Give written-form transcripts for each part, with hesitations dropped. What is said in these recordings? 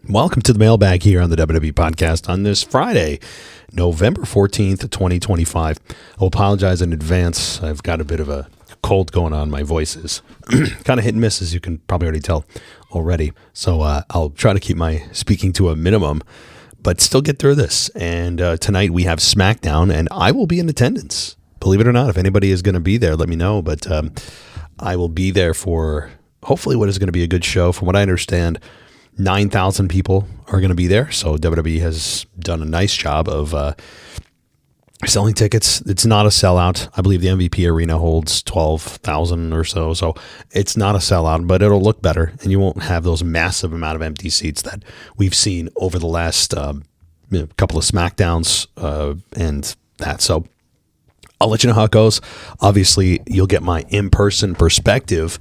Welcome to the Mailbag here on the WWE Podcast on this Friday, November 14th, 2025. I'll apologize in advance. I've got a bit of a cold going on. My voice is kind of hit and miss, as you can probably already tell already. So I'll try to keep my speaking to a minimum, but still get through this. And tonight we have SmackDown, and I will be in attendance. Believe it or not, if anybody is going to be there, let me know. But I will be there for hopefully what is going to be a good show. From what I understand, 9,000 people are going to be there. So WWE has done a nice job of selling tickets. It's not a sellout. I believe the MVP arena holds 12,000 or so. So it's not a sellout, but it'll look better. And you won't have those massive amount of empty seats that we've seen over the last couple of SmackDowns and that. So I'll let you know how it goes. Obviously, you'll get my in-person perspective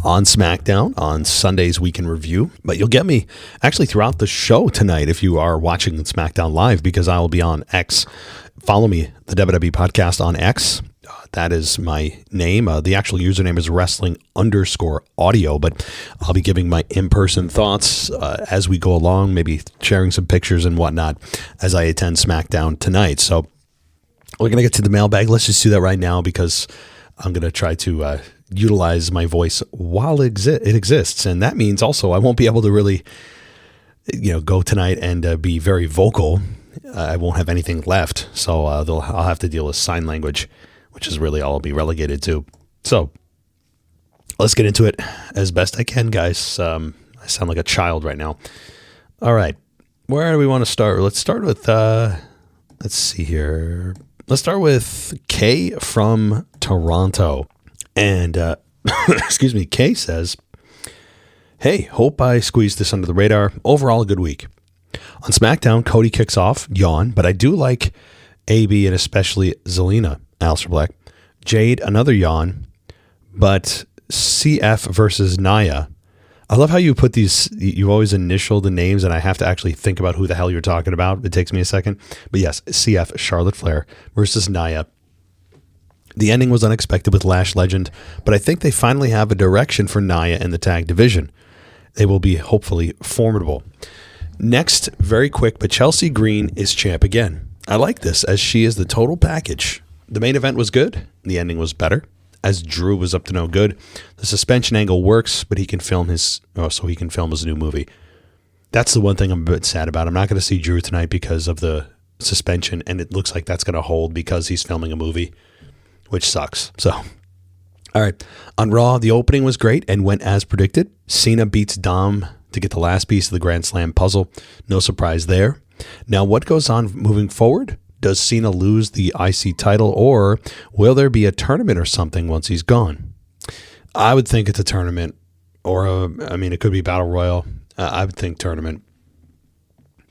on SmackDown on Sunday's Week in Review, but you'll get me actually throughout the show tonight if you are watching SmackDown Live, because I will be on X. Follow me, the WWE Podcast on X. That is my name. The actual username is wrestling_audio, but I'll be giving my in-person thoughts as we go along, maybe sharing some pictures and whatnot as I attend SmackDown tonight. So we're going to get to the mailbag. Let's just do that right now, because I'm going to try to utilize my voice while it exists. And that means also I won't be able to really, go tonight and be very vocal. I won't have anything left. So I'll have to deal with sign language, which is really all I'll be relegated to. So let's get into it as best I can, guys. I sound like a child right now. All right. Where do we want to start? Let's start with, let's see here. Let's start with Kay from Toronto. And, excuse me, Kay says, "Hey, hope I squeezed this under the radar. Overall, a good week. On SmackDown, Cody kicks off, yawn, but I do like AB and especially Zelina, Aleister Black. Jade, another yawn, but CF versus Nia. I love how you put these, you always initial the names, and I have to actually think about who the hell you're talking about. It takes me a second. But yes, CF, Charlotte Flair versus Nia. The ending was unexpected with Lash Legend, but I think they finally have a direction for Nia in the tag division. They will be hopefully formidable. Next, very quick, but Chelsea Green is champ again. I like this, as she is the total package. The main event was good. The ending was better, as Drew was up to no good. The suspension angle works, but he can film his new movie. That's the one thing I'm a bit sad about. I'm not going to see Drew tonight because of the suspension, and it looks like that's going to hold because he's filming a movie, which sucks. So, all right. On Raw, the opening was great and went as predicted. Cena beats Dom to get the last piece of the Grand Slam puzzle. No surprise there. Now, what goes on moving forward? Does Cena lose the IC title, or will there be a tournament or something once he's gone? I would think it's a tournament, or it could be Battle Royal. I would think tournament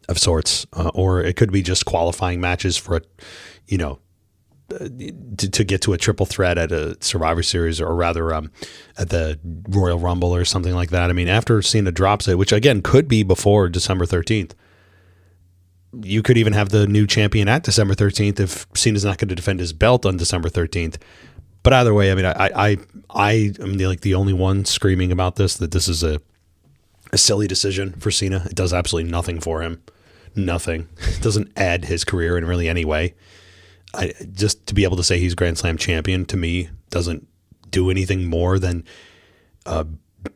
of sorts, or it could be just qualifying matches for to get to a triple threat at a Survivor Series, or rather at the Royal Rumble or something like that. I mean, after Cena drops it, which again could be before December 13th, you could even have the new champion at December 13th if Cena's not going to defend his belt on December 13th. But either way, I mean, I am the only one screaming about this, that this is a silly decision for Cena. It does absolutely nothing for him. Nothing. It doesn't add his career in really any way. Just to be able to say he's Grand Slam champion, to me, doesn't do anything more than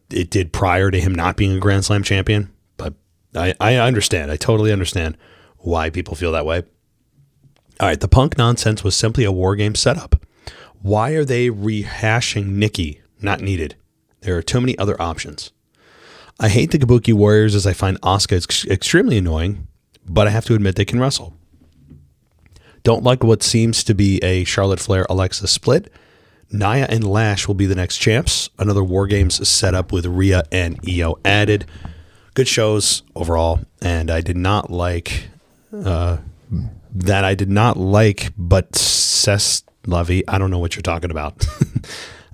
it did prior to him not being a Grand Slam champion. But I understand. I totally understand why people feel that way. All right, the Punk nonsense was simply a War Game setup. Why are they rehashing Nikki? Not needed. There are too many other options. I hate the Kabuki Warriors, as I find Asuka extremely annoying, but I have to admit they can wrestle. Don't like what seems to be a Charlotte Flair-Alexa split. Nia and Lash will be the next champs. Another War Games setup with Rhea and Io added. Good shows overall, and I did not like but Cess Lovey. I don't know what you're talking about.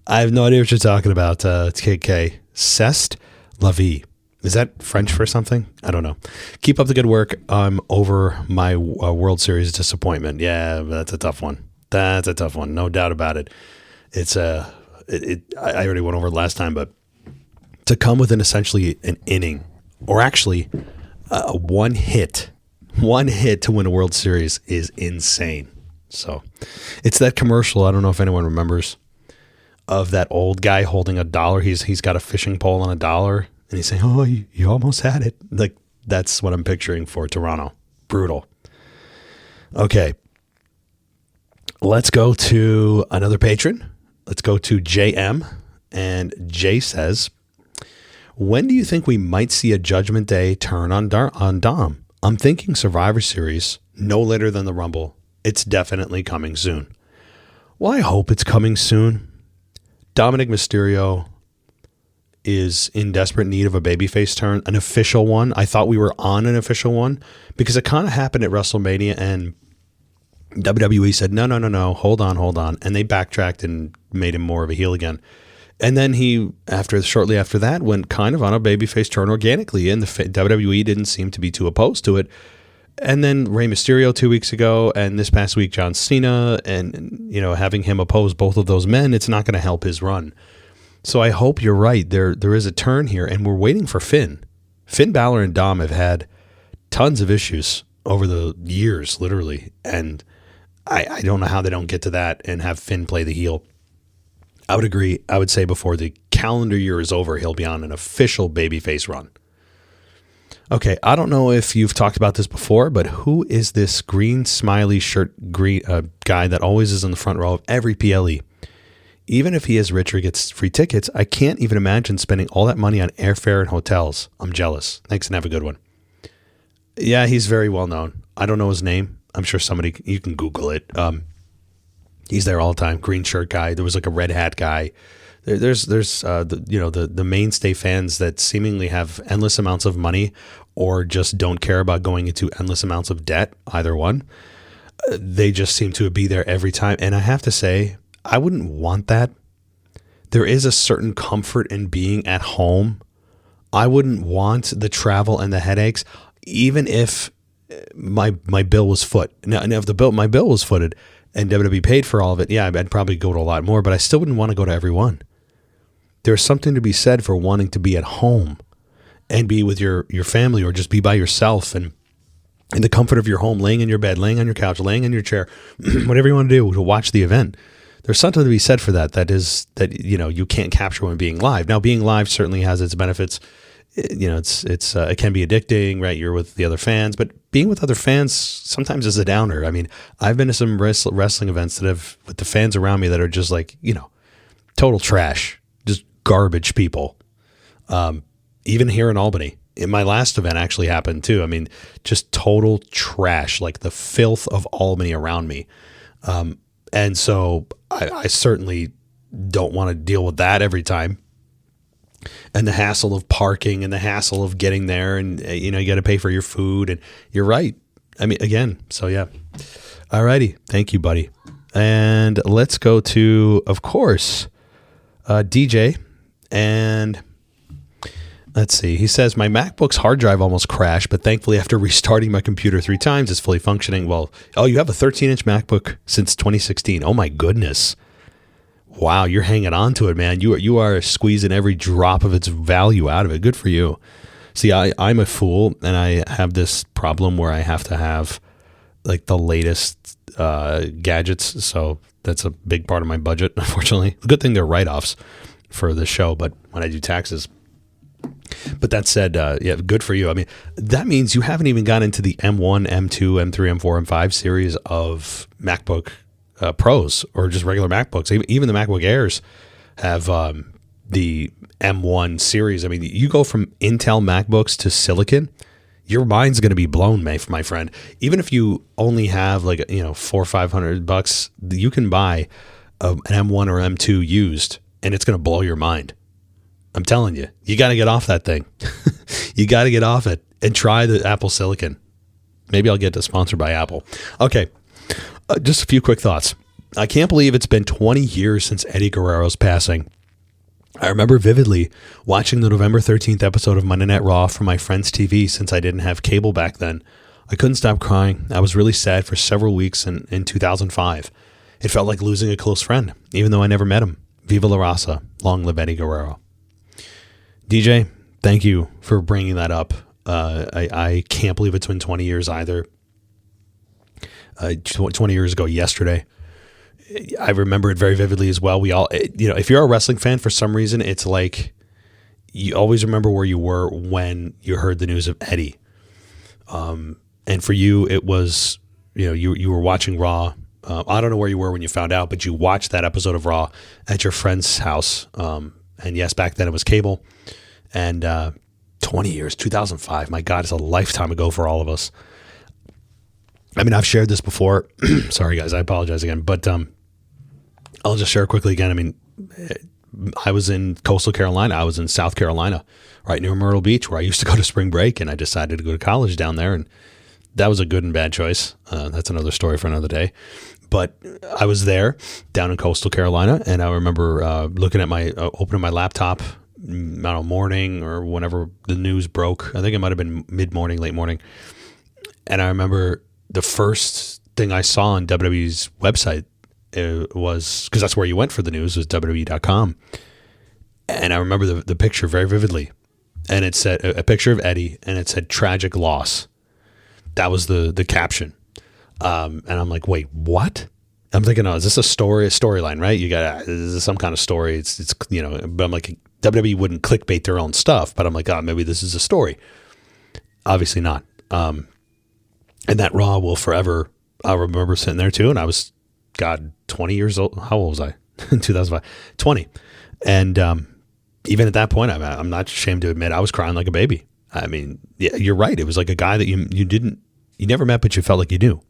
I have no idea what you're talking about, KK. Cest Lovey. Is that French for something? I don't know. Keep up the good work. I'm over my World Series disappointment. Yeah, that's a tough one. That's a tough one. No doubt about it. It's I already went over it last time, but to come within essentially an inning, or actually One hit to win a World Series is insane. So it's that commercial. I don't know if anyone remembers of that old guy holding $1. He's got a fishing pole on $1 and he's saying, "Oh, you almost had it." Like that's what I'm picturing for Toronto. Brutal. Okay. Let's go to another patron. Let's go to JM. And Jay says, when do you think we might see a Judgment Day turn on Dom? I'm thinking Survivor Series, no later than the Rumble. It's definitely coming soon. Well, I hope it's coming soon. Dominic Mysterio is in desperate need of a babyface turn, an official one. I thought we were on an official one because it kind of happened at WrestleMania and WWE said, no, hold on. And they backtracked and made him more of a heel again. And then he, shortly after that, went kind of on a babyface turn organically, and the WWE didn't seem to be too opposed to it. And then Rey Mysterio 2 weeks ago, and this past week, John Cena, and having him oppose both of those men, it's not going to help his run. So I hope you're right. There is a turn here, and we're waiting for Finn. Finn Balor and Dom have had tons of issues over the years, literally, and I don't know how they don't get to that and have Finn play the heel. I would agree. I would say before the calendar year is over, he'll be on an official babyface run. Okay, I don't know if you've talked about this before, but who is this green smiley shirt guy that always is in the front row of every PLE? Even if he is rich or gets free tickets, I can't even imagine spending all that money on airfare and hotels. I'm jealous. Thanks and have a good one. Yeah, he's very well known. I don't know his name. I'm sure you can Google it. He's there all the time. Green shirt guy. There was like a red hat guy. There's the mainstay fans that seemingly have endless amounts of money or just don't care about going into endless amounts of debt. Either one. They just seem to be there every time. And I have to say, I wouldn't want that. There is a certain comfort in being at home. I wouldn't want the travel and the headaches, even if my bill was foot. Now, if my bill was footed and WWE paid for all of it, yeah, I'd probably go to a lot more, but I still wouldn't want to go to every one. There's something to be said for wanting to be at home and be with your family or just be by yourself and in the comfort of your home, laying in your bed, laying on your couch, laying in your chair, whatever you want to do to watch the event. There's something to be said for that. That you can't capture when being live. Now, being live certainly has its benefits. It can be addicting, right? You're with the other fans, but being with other fans sometimes is a downer. I mean, I've been to some wrestling events that have with the fans around me that are just like, total trash, just garbage people. Even here in Albany, in my last event actually happened too. I mean, just total trash, like the filth of Albany around me. And so I certainly don't want to deal with that every time. And the hassle of parking and the hassle of getting there and, you got to pay for your food. And you're right. I mean, again, so yeah. All righty. Thank you, buddy. And let's go to, of course, DJ. And let's see. He says, my MacBook's hard drive almost crashed, but thankfully after restarting my computer 3 times, it's fully functioning. Well, you have a 13-inch MacBook since 2016. Oh, my goodness. Wow, you're hanging on to it, man. You are squeezing every drop of its value out of it. Good for you. See, I'm a fool, and I have this problem where I have to have like the latest gadgets. So that's a big part of my budget, unfortunately. Good thing they're write-offs for the show, but when I do taxes. But that said, yeah, good for you. I mean, that means you haven't even gotten into the M1, M2, M3, M4, M5 series of MacBook Pros or just regular MacBooks. Even the MacBook Airs have the M1 series. I mean, you go from Intel MacBooks to Silicon, your mind's going to be blown, my friend. Even if you only have like $400 or $500, you can buy an M1 or M2 used, and it's going to blow your mind. I'm telling you, you got to get off that thing. You got to get off it and try the Apple Silicon. Maybe I'll get sponsored by Apple. Okay. Just a few quick thoughts. I can't believe it's been 20 years since Eddie Guerrero's passing. I remember vividly watching the November 13th episode of Monday Night Raw from my friend's TV since I didn't have cable back then. I couldn't stop crying. I was really sad for several weeks in 2005. It felt like losing a close friend, even though I never met him. Viva la raza. Long live Eddie Guerrero. DJ, thank you for bringing that up. I can't believe it's been 20 years either. 20 years ago yesterday. I remember it very vividly as well. We all, if you're a wrestling fan, for some reason, it's like you always remember where you were when you heard the news of Eddie. And for you, it was, you were watching Raw. I don't know where you were when you found out, but you watched that episode of Raw at your friend's house. And yes, back then it was cable. And 20 years, 2005, my God, it's a lifetime ago for all of us. I mean, I've shared this before. Sorry, guys, I apologize again. But I'll just share quickly again. I mean, I was in coastal Carolina. I was in South Carolina, right near Myrtle Beach, where I used to go to spring break, and I decided to go to college down there. And that was a good and bad choice. That's another story for another day. But I was there down in coastal Carolina, and I remember looking at opening my laptop, I don't know, morning or whenever the news broke. I think it might have been mid-morning, late morning. And I remember the first thing I saw on WWE's website was, because that's where you went for the news, was WWE.com. And I remember the picture very vividly. And it said a picture of Eddie, and it said tragic loss. That was the caption. And I'm like, wait, what? I'm thinking, oh, is this a storyline, right? Is this some kind of story? It's but I'm like, WWE wouldn't clickbait their own stuff, but I'm like, oh, maybe this is a story. Obviously not. And that Raw will forever, I remember sitting there too. And I was, 20 years old. How old was I? In 2005, 20. And, even at that point, I'm not ashamed to admit I was crying like a baby. I mean, yeah, you're right. It was like a guy that you never met, but you felt like you knew.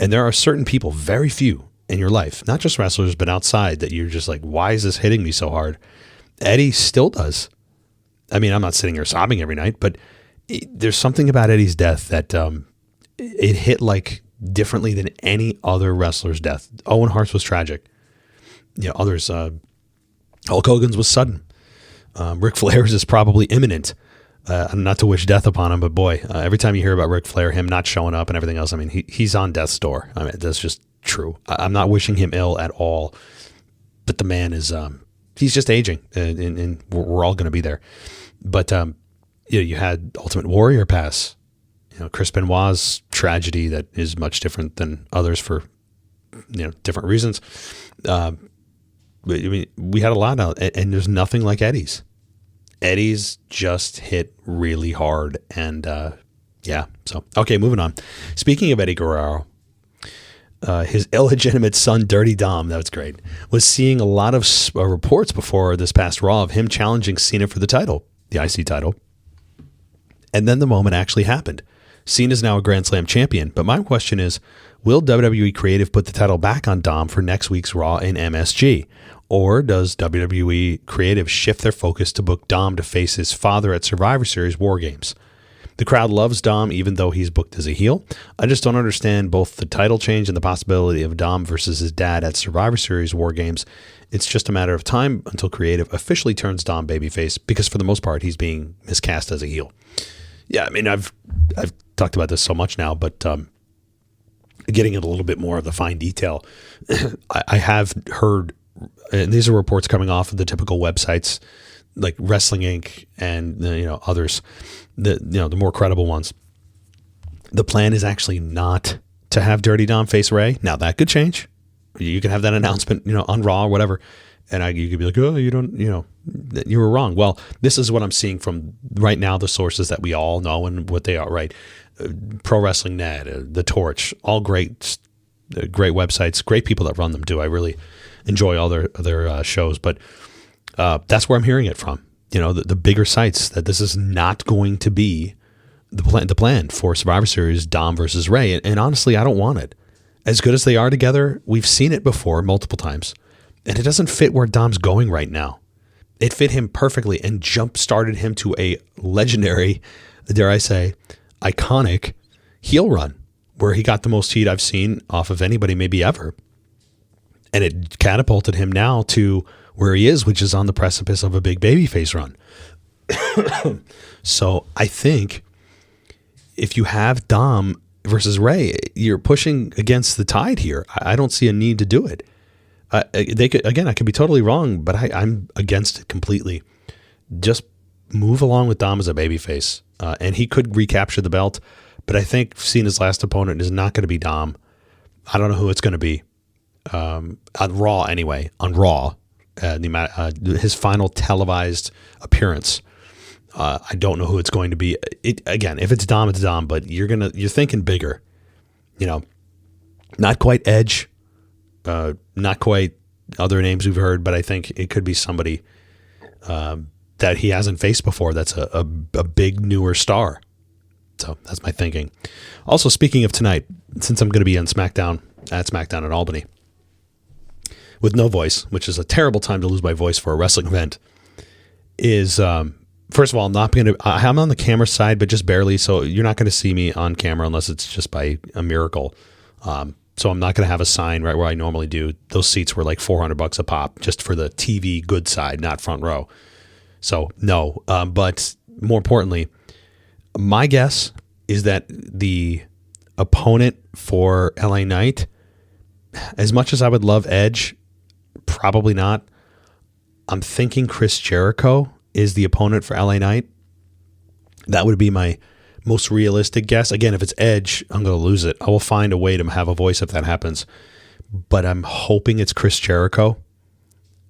And there are certain people, very few in your life, not just wrestlers, but outside, that you're just like, why is this hitting me so hard? Eddie still does. I mean, I'm not sitting here sobbing every night, but there's something about Eddie's death that it hit like differently than any other wrestler's death. Owen Hart's was tragic. Others, Hulk Hogan's was sudden. Ric Flair's is probably imminent. Not to wish death upon him, but boy, every time you hear about Ric Flair, him not showing up and everything else, I mean, he's on death's door. I mean, that's just true. I'm not wishing him ill at all, but the man is, he's just aging, and we're all going to be there. But, you had Ultimate Warrior pass, Chris Benoit's tragedy that is much different than others for, different reasons. I mean, we had a lot out, and there's nothing like Eddie's. Eddie's just hit really hard. And so, okay, moving on. Speaking of Eddie Guerrero, his illegitimate son, Dirty Dom, that was great, was seeing a lot of reports before this past Raw of him challenging Cena for the title, the IC title. And then the moment actually happened. Cena's now a Grand Slam champion, but my question is, will WWE Creative put the title back on Dom for next week's Raw in MSG? Or does WWE Creative shift their focus to book Dom to face his father at Survivor Series War Games? The crowd loves Dom even though he's booked as a heel. I just don't understand both the title change and the possibility of Dom versus his dad at Survivor Series War Games. It's just a matter of time until Creative officially turns Dom babyface, because for the most part he's being miscast as a heel. Yeah, I mean, I've talked about this so much now, but getting into a little bit more of the fine detail, I have heard, and these are reports coming off of the typical websites like Wrestling Inc. and others, the more credible ones. The plan is actually not to have Dirty Dom face Ray. Now that could change. You can have that announcement, on Raw or whatever, and you could be like, oh, you don't, you were wrong. Well, this is what I'm seeing from right now, the sources that we all know and what they are, right? Pro Wrestling Net, The Torch, all great websites, great people that run them too. I really enjoy all their shows, but that's where I'm hearing it from. The bigger sites, that this is not going to be the plan for Survivor Series Dom versus Ray. And honestly, I don't want it. As good as they are together, we've seen it before multiple times, and it doesn't fit where Dom's going right now. It fit him perfectly and jump-started him to a legendary, dare I say, iconic heel run, where he got the most heat I've seen off of anybody maybe ever. And it catapulted him now to where he is, which is on the precipice of a big babyface run. So I think if you have Dom versus Ray, you're pushing against the tide here. I don't see a need to do it. I could be totally wrong, but I'm against it completely. Just move along with Dom as a babyface. and he could recapture the belt. But I think Cena's last opponent is not going to be Dom. I don't know who it's going to be. On Raw anyway. On Raw, his final televised appearance. I don't know who it's going to be. Again, if it's Dom, it's Dom. But you're thinking bigger. Not quite Edge, not quite other names we've heard, but I think it could be somebody that he hasn't faced before. That's a big newer star. So that's my thinking. Also, speaking of tonight, since I'm going to be on SmackDown in Albany with no voice, which is a terrible time to lose my voice for a wrestling event, is first of all, I'm on the camera side, but just barely. So you're not going to see me on camera unless it's just by a miracle. So I'm not going to have a sign right where I normally do. Those seats were like $400 a pop just for the TV good side, not front row. So no, but more importantly, my guess is that the opponent for LA Knight, as much as I would love Edge, probably not. I'm thinking Chris Jericho is the opponent for LA Knight. That would be my most realistic guess. Again, if it's Edge, I'm going to lose it. I will find a way to have a voice if that happens. But I'm hoping it's Chris Jericho.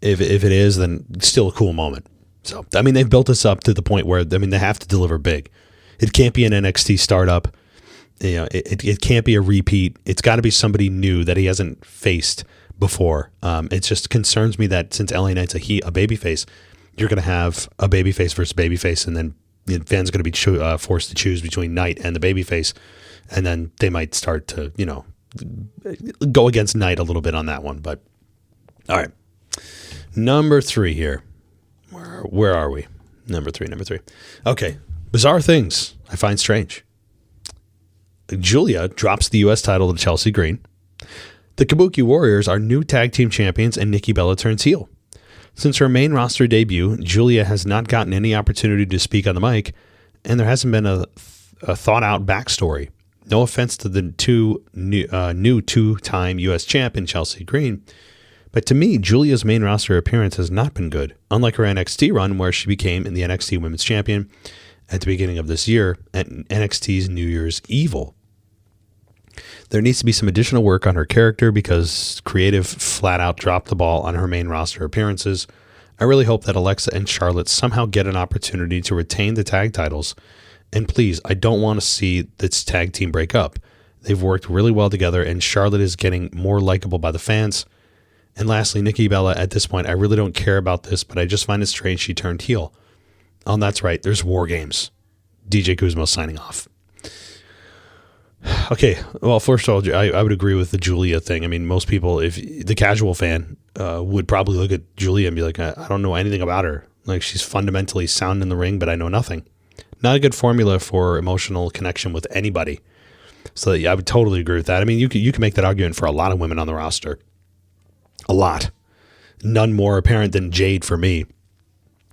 If it is, then it's still a cool moment. So, I mean, they've built this up to the point where, they have to deliver big. It can't be an NXT startup. It can't be a repeat. It's got to be somebody new that he hasn't faced before. It just concerns me that since LA Knight's a babyface, you're going to have a babyface versus babyface, and then fans are going to be forced to choose between Knight and the babyface, and then they might start to, go against Knight a little bit on that one. But all right, number 3 here. Where are we? Number three. Okay, bizarre things I find strange. Julia drops the U.S. title to Chelsea Green. The Kabuki Warriors are new tag team champions, and Nikki Bella turns heel. Since her main roster debut, Julia has not gotten any opportunity to speak on the mic, and there hasn't been a thought-out backstory. No offense to the new two-time U.S. champ in Chelsea Green, but to me, Julia's main roster appearance has not been good, unlike her NXT run where she became the NXT Women's Champion at the beginning of this year at NXT's New Year's Evil. There needs to be some additional work on her character because creative flat out dropped the ball on her main roster appearances. I really hope that Alexa and Charlotte somehow get an opportunity to retain the tag titles. And please, I don't want to see this tag team break up. They've worked really well together, and Charlotte is getting more likable by the fans. And lastly, Nikki Bella, at this point, I really don't care about this, but I just find it strange she turned heel. Oh, and that's right. There's War Games. DJ Kuzmo signing off. Okay, well, first of all, I would agree with the Julia thing. I mean, most people, if the casual fan, would probably look at Julia and be like, I don't know anything about her. Like, she's fundamentally sound in the ring, but I know nothing. Not a good formula for emotional connection with anybody. So yeah, I would totally agree with that. I mean, you can make that argument for a lot of women on the roster. A lot. None more apparent than Jade for me.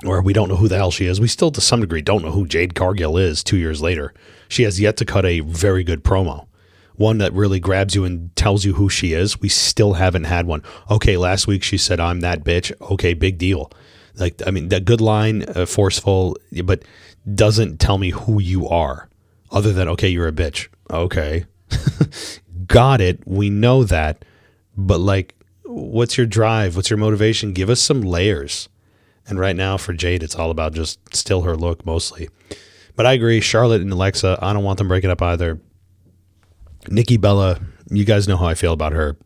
Or we don't know who the hell she is. We still, to some degree, don't know who Jade Cargill is 2 years later. She has yet to cut a very good promo. One that really grabs you and tells you who she is. We still haven't had one. Okay, last week she said, I'm that bitch. Okay, big deal. Like, I mean, that good line, forceful, but doesn't tell me who you are. Other than, okay, you're a bitch. Okay. Got it. We know that. But, like, what's your drive? What's your motivation? Give us some layers. And right now for Jade, it's all about just still her look mostly. But I agree, Charlotte and Alexa, I don't want them breaking up either. Nikki Bella, you guys know how I feel about her.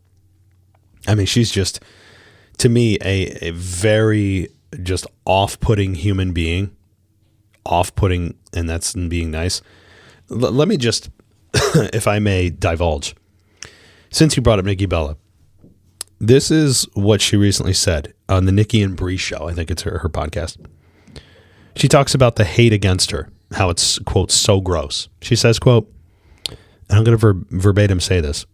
I mean, she's just, to me, a very just off-putting human being. Off-putting, and that's being nice. Let me just, if I may divulge, since you brought up Nikki Bella, this is what she recently said on the Nikki and Bree show. I think it's her podcast. She talks about the hate against her, how it's, quote, so gross. She says, quote, and I'm going to verbatim say this.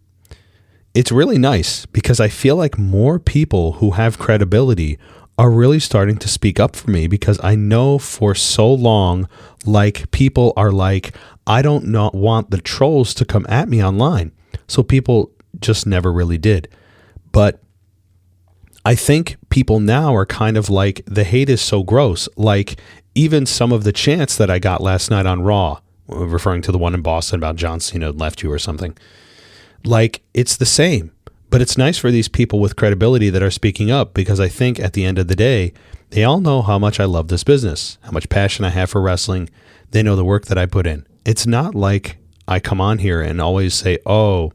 It's really nice because I feel like more people who have credibility are really starting to speak up for me because I know for so long, like, people are like, I don't want the trolls to come at me online. So people just never really did. But I think people now are kind of like, the hate is so gross. Like, even some of the chants that I got last night on Raw, referring to the one in Boston about John Cena left you or something, like, it's the same. But it's nice for these people with credibility that are speaking up, because I think at the end of the day, they all know how much I love this business, how much passion I have for wrestling. They know the work that I put in. It's not like I come on here and always say, oh,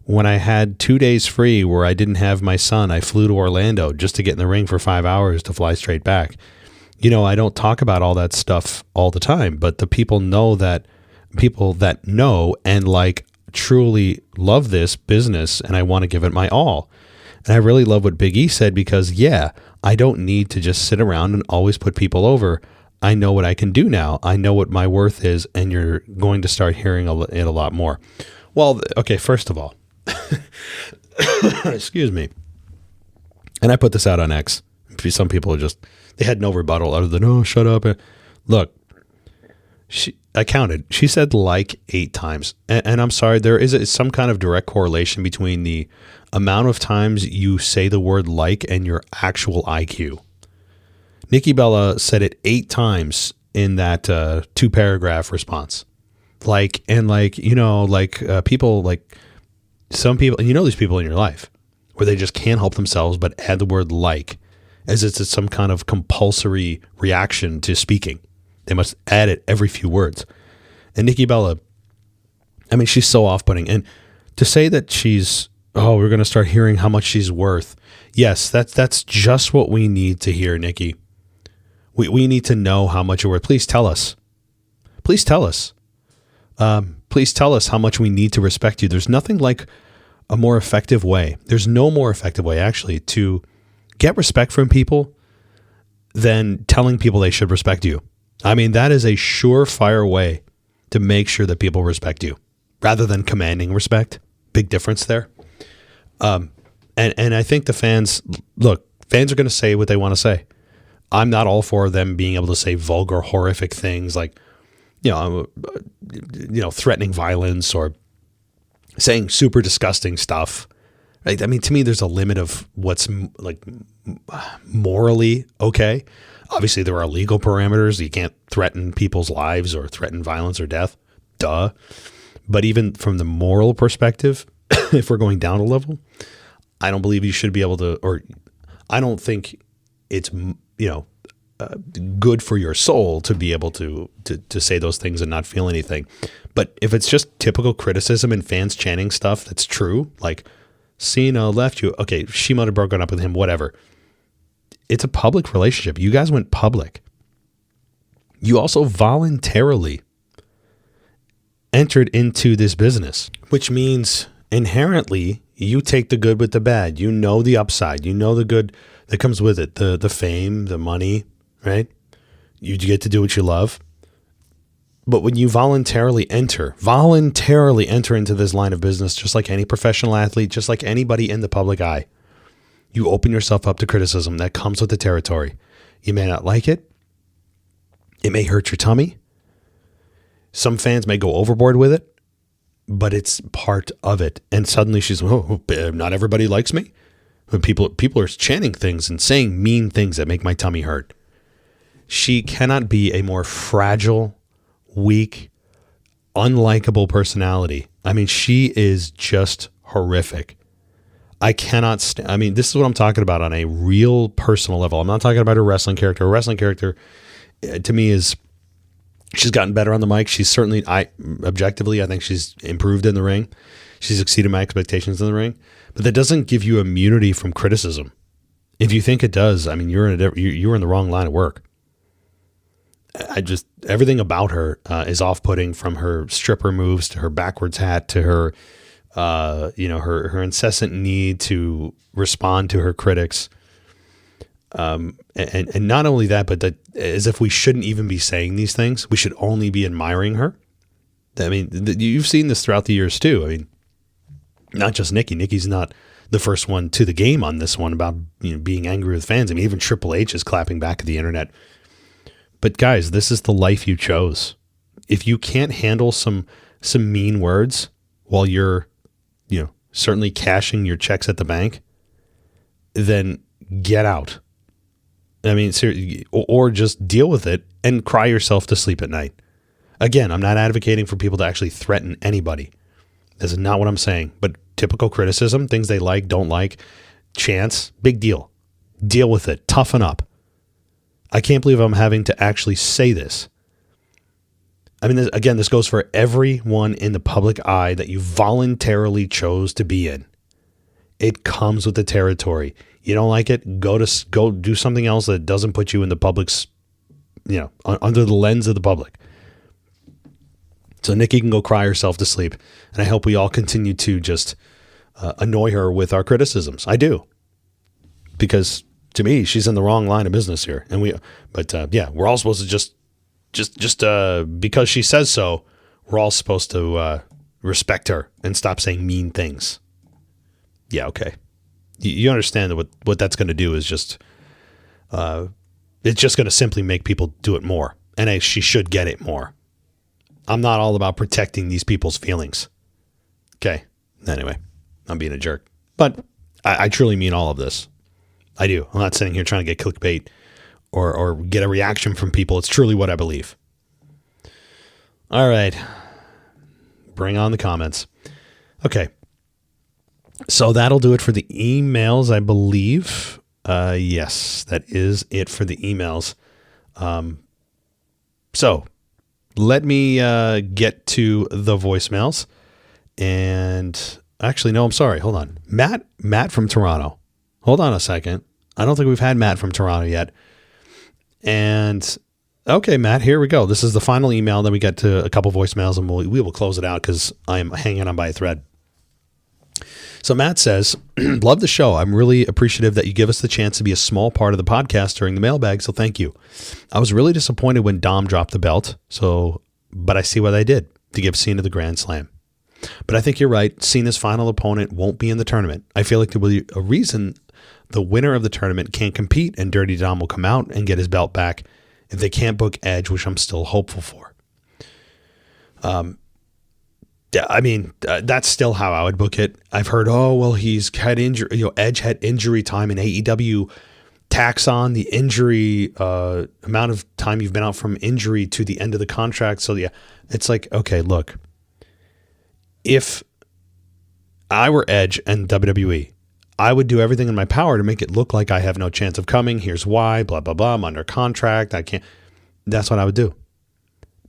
when I had 2 days free where I didn't have my son, I flew to Orlando just to get in the ring for 5 hours to fly straight back. You know, I don't talk about all that stuff all the time, but the people that know and like truly love this business, and I want to give it my all. And I really love what Big E said, because I don't need to just sit around and always put people over. I know what I can do now. I know what my worth is, and you're going to start hearing it a lot more. Well, okay, first of all, excuse me. And I put this out on X. Some people are they had no rebuttal other than, oh, shut up. Look, I counted. She said like 8 times. And I'm sorry, there is some kind of direct correlation between the amount of times you say the word like and your actual IQ. Nikki Bella said it 8 times in that 2-paragraph response. People, like some people, and you know these people in your life, where they just can't help themselves but add the word like, as it's some kind of compulsory reaction to speaking. They must add it every few words. And Nikki Bella, I mean, she's so off-putting. And to say that we're going to start hearing how much she's worth. Yes, that's just what we need to hear, Nikki. We need to know how much you're worth. Please tell us. Please tell us. Please tell us how much we need to respect you. There's nothing like a more effective way. There's no more effective way, actually, to get respect from people than telling people they should respect you. I mean, that is a surefire way to make sure that people respect you, rather than commanding respect. Big difference there. And I think the fans are going to say what they want to say. I'm not all for them being able to say vulgar, horrific things like, threatening violence or saying super disgusting stuff. Right? I mean, to me, there's a limit of what's like morally okay. Obviously, there are legal parameters. You can't threaten people's lives or threaten violence or death. Duh. But even from the moral perspective, if we're going down a level, I don't believe you should be able to, or I don't think it's, good for your soul to be able to say those things and not feel anything. But if it's just typical criticism and fans chanting stuff that's true, like Cena left you, okay, she might have broken up with him, whatever. It's a public relationship. You guys went public. You also voluntarily entered into this business, which means inherently you take the good with the bad. You know the upside. You know the good that comes with it, the fame, the money, right? You get to do what you love. But when you voluntarily enter into this line of business, just like any professional athlete, just like anybody in the public eye, you open yourself up to criticism that comes with the territory. You may not like it. It may hurt your tummy. Some fans may go overboard with it, but it's part of it. And suddenly she's, not everybody likes me. People are chanting things and saying mean things that make my tummy hurt. She cannot be a more fragile, weak, unlikable personality. I mean, she is just horrific. I cannot this is what I'm talking about on a real personal level. I'm not talking about her wrestling character. Her wrestling character, to me, she's gotten better on the mic. She's certainly, objectively, I think she's improved in the ring. She's exceeded my expectations in the ring. But that doesn't give you immunity from criticism. If you think it does, I mean, you're in the wrong line of work. Everything about her is off-putting, from her stripper moves to her backwards hat to her, her incessant need to respond to her critics. And not only that, but that, as if we shouldn't even be saying these things. We should only be admiring her. I mean, you've seen this throughout the years too. I mean, not just Nikki. Nikki's not the first one to the game on this one about being angry with fans. I mean, even Triple H is clapping back at the internet. But guys, this is the life you chose. If you can't handle some mean words while you're, certainly cashing your checks at the bank, then get out. I mean, seriously, or just deal with it and cry yourself to sleep at night. Again, I'm not advocating for people to actually threaten anybody. This is not what I'm saying. But typical criticism, things they like, don't like, chance, big deal. Deal with it. Toughen up. I can't believe I'm having to actually say this. I mean, again, this goes for everyone in the public eye that you voluntarily chose to be in. It comes with the territory. You don't like it? Go do something else that doesn't put you in the public's, under the lens of the public. So Nikki can go cry herself to sleep. And I hope we all continue to just annoy her with our criticisms. I do. Because to me, she's in the wrong line of business here. And we're all supposed to just because she says so, we're all supposed to respect her and stop saying mean things. Yeah, okay. You understand that what that's going to do is just, it's just going to simply make people do it more. And she should get it more. I'm not all about protecting these people's feelings. Okay. Anyway, I'm being a jerk. But I truly mean all of this. I do. I'm not sitting here trying to get clickbait or get a reaction from people. It's truly what I believe. All right. Bring on the comments. Okay. So that'll do it for the emails, I believe. Yes, that is it for the emails. So let me get to the voicemails. And actually, no, I'm sorry. Hold on. Matt from Toronto. Hold on a second. I don't think we've had Matt from Toronto yet. And okay, Matt, here we go. This is the final email. Then we get to a couple voicemails and we will close it out because I'm hanging on by a thread. So Matt says, love the show. I'm really appreciative that you give us the chance to be a small part of the podcast during the mailbag. So thank you. I was really disappointed when Dom dropped the belt. But I see what they did to give Cena the Grand Slam. But I think you're right. Cena's final opponent won't be in the tournament. I feel like there will be a reason the winner of the tournament can't compete and Dirty Dom will come out and get his belt back if they can't book Edge, which I'm still hopeful for. That's still how I would book it. I've heard, he's had injury. Edge had injury time in AEW. Tax on the injury amount of time you've been out from injury to the end of the contract. So yeah, it's like, okay, look. If I were Edge and WWE, I would do everything in my power to make it look like I have no chance of coming. Here's why, blah, blah, blah. I'm under contract. I can't. That's what I would do.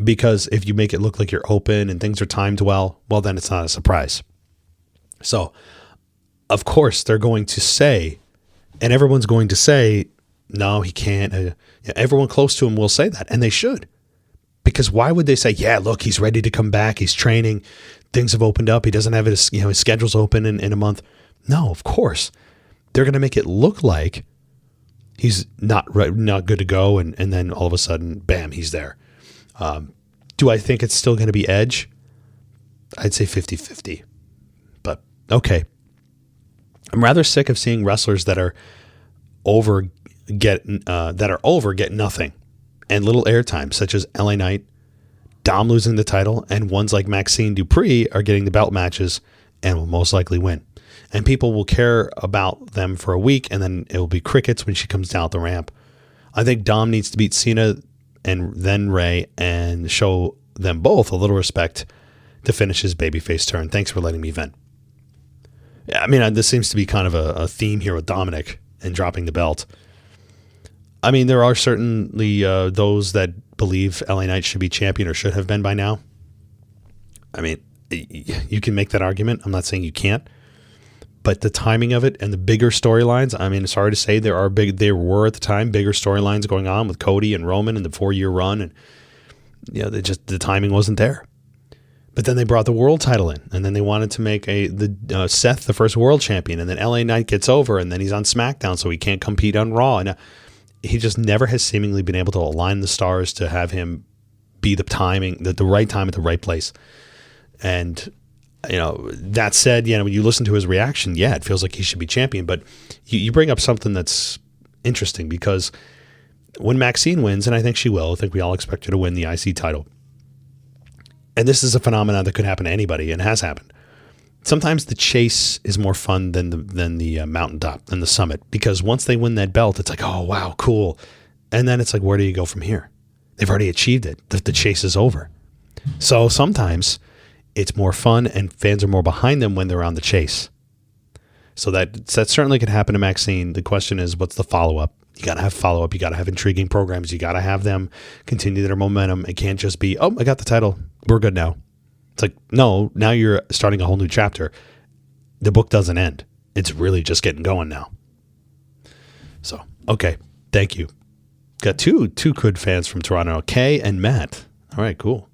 Because if you make it look like you're open and things are timed well, then it's not a surprise. So, of course, they're going to say, and everyone's going to say, no, he can't. Everyone close to him will say that, and they should. Because why would they say, yeah, look, he's ready to come back. He's training. Things have opened up. He doesn't have his schedule's open in a month. No, of course. They're going to make it look like he's not good to go. And then all of a sudden, bam, he's there. Do I think it's still going to be Edge? I'd say 50-50. But okay. I'm rather sick of seeing wrestlers that are over get nothing and little airtime, such as LA Knight, Dom losing the title, and ones like Maxine Dupree are getting the belt matches and will most likely win. And people will care about them for a week, and then it will be crickets when she comes down the ramp. I think Dom needs to beat Cena and then Ray and show them both a little respect to finish his babyface turn. Thanks for letting me vent. Yeah, I mean, this seems to be kind of a theme here with Dominic and dropping the belt. I mean, there are certainly those that believe LA Knight should be champion or should have been by now. I mean, you can make that argument. I'm not saying you can't. But the timing of it and the bigger storylines, I mean, sorry to say, there were at the time bigger storylines going on with Cody and Roman and the 4-year run. And, the timing wasn't there. But then they brought the world title in, and then they wanted to make Seth the first world champion. And then LA Knight gets over, and then he's on SmackDown, so he can't compete on Raw. And he just never has seemingly been able to align the stars to have him be the timing, the right time at the right place. And that said, when you listen to his reaction, yeah, it feels like he should be champion. But you bring up something that's interesting, because when Maxine wins, and I think she will, I think we all expect her to win the IC title. And this is a phenomenon that could happen to anybody and has happened. Sometimes the chase is more fun than the mountaintop, than the summit, because once they win that belt, it's like, oh, wow, cool. And then it's like, where do you go from here? They've already achieved it. The chase is over. So sometimes it's more fun and fans are more behind them when they're on the chase. So that certainly could happen to Maxine. The question is, what's the follow-up? You got to have follow-up. You got to have intriguing programs. You got to have them continue their momentum. It can't just be, oh, I got the title. We're good now. It's like, no, now you're starting a whole new chapter. The book doesn't end. It's really just getting going now. So, okay. Thank you. Got two good fans from Toronto, Kay and Matt. All right, cool.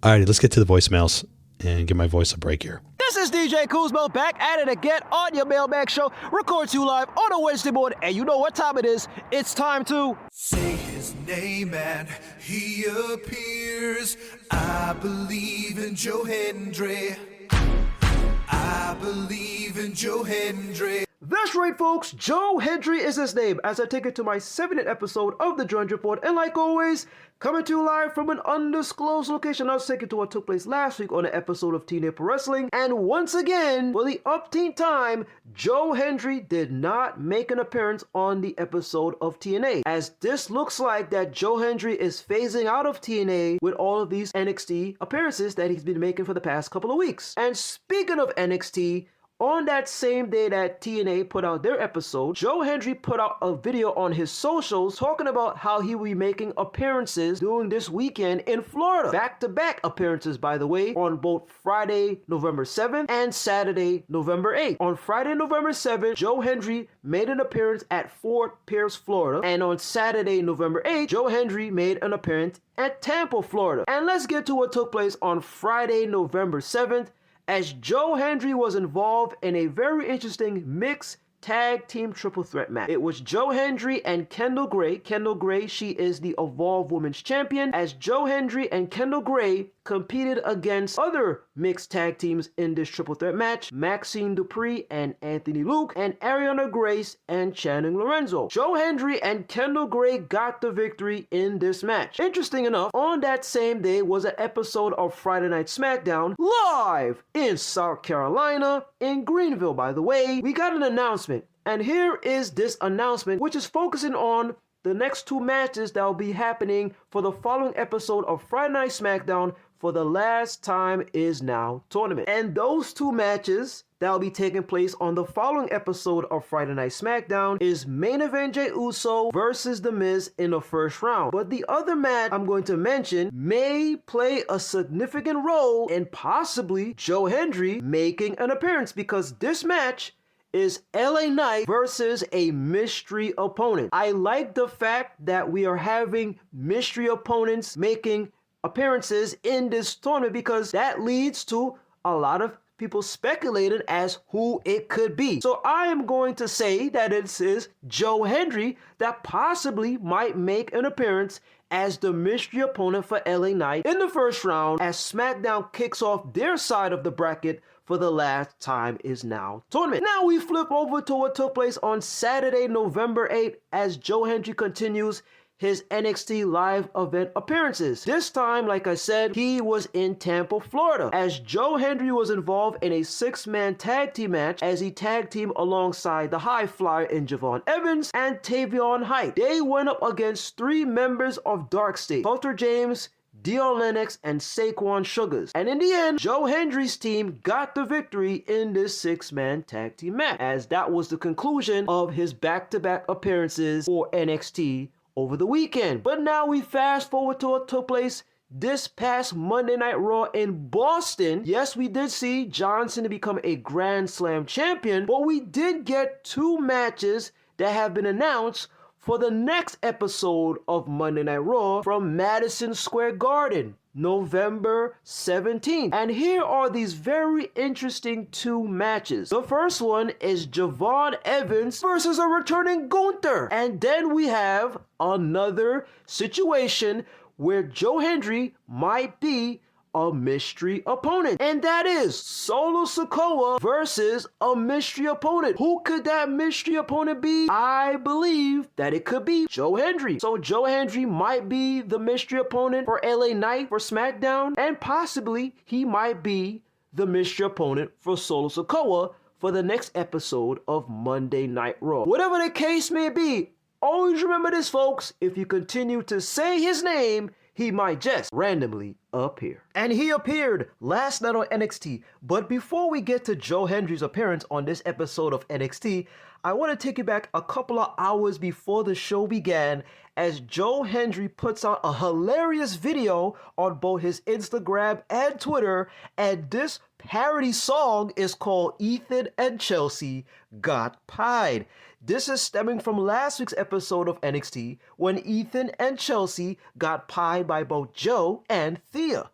All right, let's get to the voicemails and give my voice a break here. This is DJ Kuzmo back at it again on your Mailbag show. Record you live on a Wednesday morning, and you know what time it is. It's time to say his name and he appears. I believe in Joe Hendry. I believe in Joe Hendry. That's right, folks. Joe Hendry is his name as I take it to my 7th episode of the Drudge Report. And like always, coming to you live from an undisclosed location. I'll take it to what took place last week on an episode of TNA Pro Wrestling. And once again, for the umpteenth time, Joe Hendry did not make an appearance on the episode of TNA. As this looks like that Joe Hendry is phasing out of TNA with all of these NXT appearances that he's been making for the past couple of weeks. And speaking of NXT, on that same day that TNA put out their episode, Joe Hendry put out a video on his socials talking about how he will be making appearances during this weekend in Florida. Back-to-back appearances, by the way, on both Friday, November 7th and Saturday, November 8th. On Friday, November 7th, Joe Hendry made an appearance at Fort Pierce, Florida. And on Saturday, November 8th, Joe Hendry made an appearance at Tampa, Florida. And let's get to what took place on Friday, November 7th, as Joe Hendry was involved in a very interesting mixed tag team triple threat match. It was Joe Hendry and Kendall Gray. Kendall Gray, she is the Evolve Women's Champion, as Joe Hendry and Kendall Gray competed against other mixed tag teams in this triple threat match, Maxine Dupree and Anthony Luke, and Ariana Grace and Channing Lorenzo. Joe Hendry and Kendall Gray got the victory in this match. Interesting enough, on that same day was an episode of Friday Night SmackDown live in South Carolina, in Greenville, by the way. We got an announcement, and here is this announcement, which is focusing on the next 2 matches that will be happening for the following episode of Friday Night SmackDown for the Last Time Is Now tournament. And those 2 matches that will be taking place on the following episode of Friday Night SmackDown is Main Event Jey Uso versus The Miz in the first round. But the other match I'm going to mention may play a significant role in possibly Joe Hendry making an appearance, because this match is LA Knight versus a mystery opponent. I like the fact that we are having mystery opponents making appearances in this tournament, because that leads to a lot of people speculating as who it could be. So I am going to say that it is Joe Hendry that possibly might make an appearance as the mystery opponent for LA Knight in the first round as SmackDown kicks off their side of the bracket for the Last Time Is Now tournament. Now we flip over to what took place on Saturday, November 8th, as Joe Hendry continues his NXT live event appearances. This time, like I said, he was in Tampa, Florida, as Joe Hendry was involved in a 6-man tag team match as he tag teamed alongside the High Flyer in Javon Evans and Tavion Height. They went up against 3 members of Dark State, Walter James, Dion Lennox, and Saquon Sugars. And in the end, Joe Hendry's team got the victory in this 6-man tag team match, as that was the conclusion of his back-to-back appearances for NXT over the weekend. But now we fast forward to what took place this past Monday Night Raw in Boston. Yes, we did see John Cena become a Grand Slam champion, but we did get 2 matches that have been announced for the next episode of Monday Night Raw from Madison Square Garden, November 17th. And here are these very interesting 2 matches. The first one is Javon Evans versus a returning Gunther. And then we have another situation where Joe Hendry might be a mystery opponent, and that is Solo Sikoa versus a mystery opponent. Who could that mystery opponent be? I believe that it could be Joe Hendry. So Joe Hendry might be the mystery opponent for LA Knight for SmackDown, and possibly he might be the mystery opponent for Solo Sikoa for the next episode of Monday Night Raw. Whatever the case may be, always remember this, folks. If you continue to say his name, he might just randomly appear. And he appeared last night on NXT. But before we get to Joe Hendry's appearance on this episode of NXT, I want to take you back a couple of hours before the show began, as Joe Hendry puts out a hilarious video on both his Instagram and Twitter, and this parody song is called Ethan and Chelsea Got Pied. This is stemming from last week's episode of NXT when Ethan and Chelsea got pied by both Joe and Thea.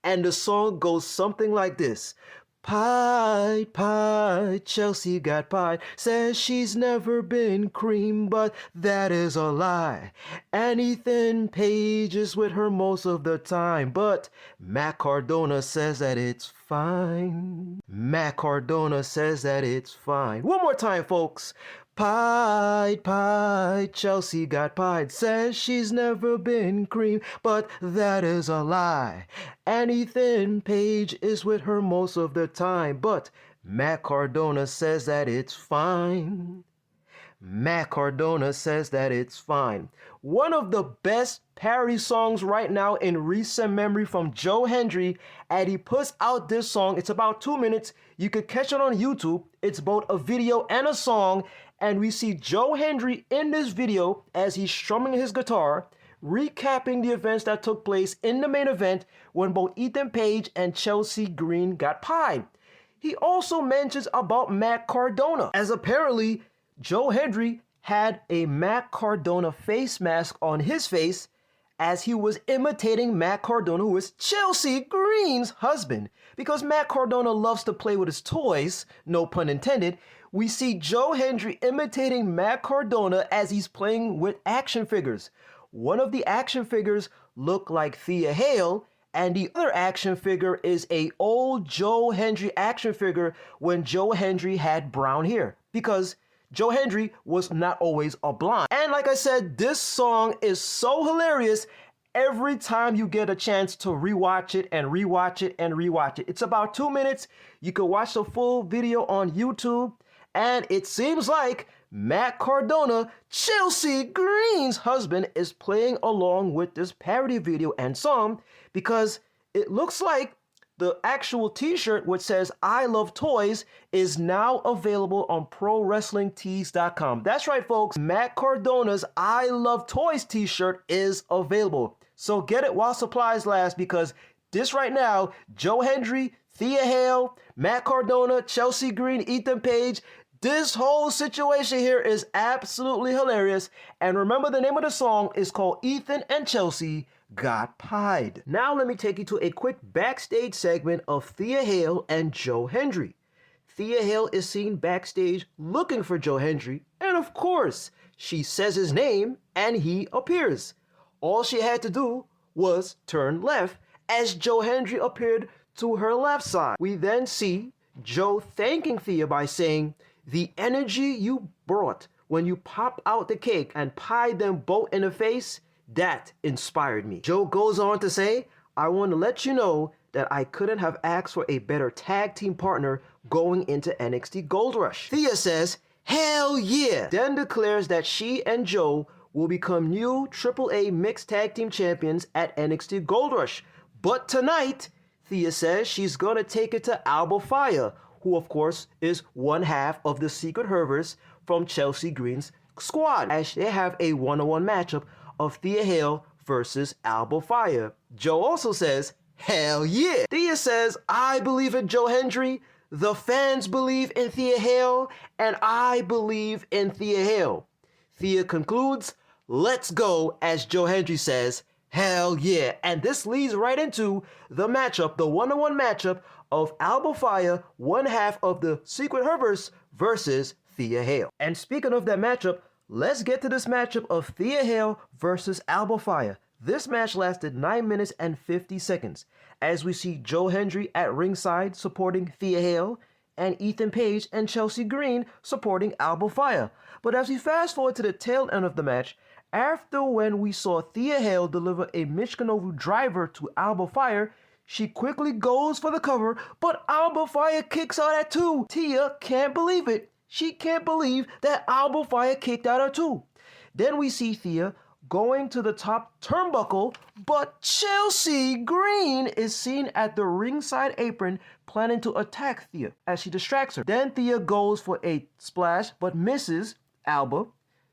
And the song goes something like this. Pied, pied, Chelsea got pied. Says she's never been cream, but that is a lie. And Ethan Page is with her most of the time, but Matt Cardona says that it's fine. Matt Cardona says that it's fine. One more time, folks. Pied, pied, Chelsea got pied. Says she's never been cream, but that is a lie. And Ethan Page is with her most of the time, but Matt Cardona says that it's fine. Matt Cardona says that it's fine. One of the best parody songs right now in recent memory from Joe Hendry, and he puts out this song. It's about 2 minutes. You could catch it on YouTube. It's both a video and a song, and we see Joe Hendry in this video as he's strumming his guitar, recapping the events that took place in the main event when both Ethan Page and Chelsea Green got pied. He also mentions about Matt Cardona, as apparently Joe Hendry had a Matt Cardona face mask on his face as he was imitating Matt Cardona, who is Chelsea Green's husband. Because Matt Cardona loves to play with his toys, no pun intended, we see Joe Hendry imitating Matt Cardona as he's playing with action figures. One of the action figures look like Thea Hale, and the other action figure is a old Joe Hendry action figure when Joe Hendry had brown hair. Because Joe Hendry was not always a blonde. And like I said, this song is so hilarious every time you get a chance to rewatch it and rewatch it and rewatch it. It's about 2 minutes. You can watch the full video on YouTube. And it seems like Matt Cardona, Chelsea Green's husband, is playing along with this parody video and song, because it looks like the actual t-shirt, which says I love toys, is now available on ProWrestlingTees.com. That's right, folks. Matt Cardona's I love toys t-shirt is available. So get it while supplies last, because this right now, Joe Hendry, Thea Hale, Matt Cardona, Chelsea Green, Ethan Page, this whole situation here is absolutely hilarious. And remember, the name of the song is called Ethan and Chelsea Got Pied. Now let me take you to a quick backstage segment of Thea Hale and Joe Hendry. Thea Hale is seen backstage looking for Joe Hendry, and of course, she says his name and he appears. All she had to do was turn left as Joe Hendry appeared to her left side. We then see Joe thanking Thea by saying, "The energy you brought when you popped out the cake and pied them both in the face, that inspired me." Joe goes on to say, "I want to let you know that I couldn't have asked for a better tag team partner going into NXT Gold Rush." Thea says, "Hell yeah!" Then declares that she and Joe will become new AAA Mixed Tag Team Champions at NXT Gold Rush. But tonight, Thea says she's gonna take it to Alba Fire, who of course is one half of the Secret Herbers from Chelsea Green's squad, as they have a one-on-one matchup of Thea Hale versus Alba Fire. Joe also says, "Hell yeah!" Thea says, "I believe in Joe Hendry, the fans believe in Thea Hale, and I believe in Thea Hale." Thea concludes, "Let's go," as Joe Hendry says, "Hell yeah." And this leads right into the matchup, the one-on-one matchup of Alba Fire, one half of the Secret Herbers, versus Thea Hale. And speaking of that matchup, let's get to this matchup of Thea Hale versus Alba Fire. This match lasted 9 minutes and 50 seconds, as we see Joe Hendry at ringside supporting Thea Hale, and Ethan Page and Chelsea Green supporting Alba Fire. But as we fast forward to the tail end of the match, after when we saw Thea Hale deliver a Michinoku driver to Alba Fire, she quickly goes for the cover, but Alba Fire kicks out at 2. Thea can't believe it. She can't believe that Alba Fire kicked out at 2. Then we see Thea going to the top turnbuckle, but Chelsea Green is seen at the ringside apron planning to attack Thea as she distracts her. Then Thea goes for a splash but misses Alba.